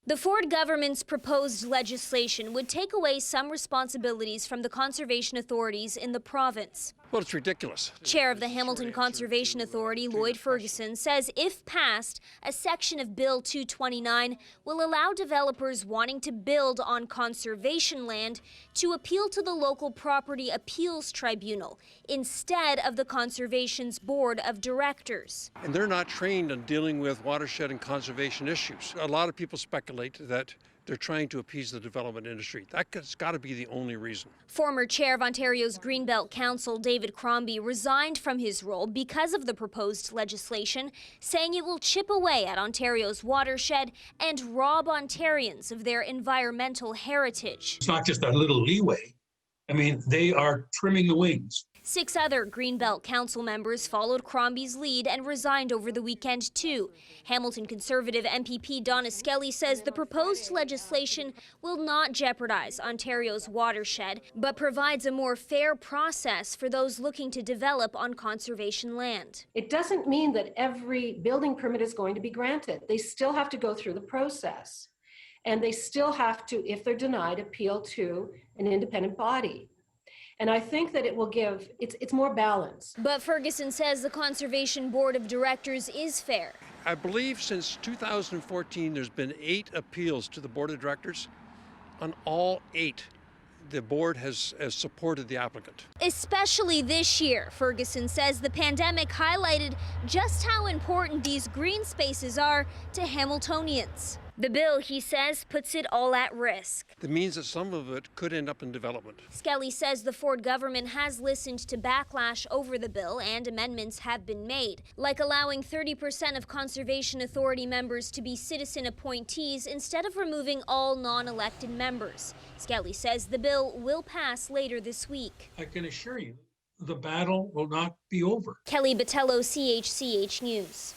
The Ford government's proposed legislation would take away some responsibilities from the conservation authorities in the province. Well, it's ridiculous. Chair of the Hamilton Conservation Authority, Lloyd Ferguson, says if passed, a section of Bill 229 will allow developers wanting to build on conservation land to appeal to the local property appeals tribunal instead of the Conservation's board of directors. And they're not trained on dealing with watershed and conservation issues. A lot of people speculate that they're trying to appease the development industry. That's got to be the only reason. Former chair of Ontario's Greenbelt Council, David Crombie, resigned from his role because of the proposed legislation, saying it will chip away at Ontario's watershed and rob Ontarians of their environmental heritage. It's not just a little leeway. I mean, they are trimming the wings. 6 other Greenbelt Council members followed Crombie's lead and resigned over the weekend, too. Hamilton Conservative MPP Donna Skelly says the proposed legislation will not jeopardize Ontario's watershed, but provides a more fair process for those looking to develop on conservation land. It doesn't mean that every building permit is going to be granted. They still have to go through the process. And they still have to, if they're denied, appeal to an independent body. And I think that it will give, it's more balance. But Ferguson says the Conservation Board of Directors is fair. I believe since 2014, there's been 8 appeals to the board of directors. On all 8, the board has supported the applicant. Especially this year, Ferguson says the pandemic highlighted just how important these green spaces are to Hamiltonians. The bill, he says, puts it all at risk. That means that some of it could end up in development. Skelly says the Ford government has listened to backlash over the bill and amendments have been made, like allowing 30% of Conservation Authority members to be citizen appointees instead of removing all non-elected members. Skelly says the bill will pass later this week. I can assure you, the battle will not be over. Kelly Botelho, CHCH News.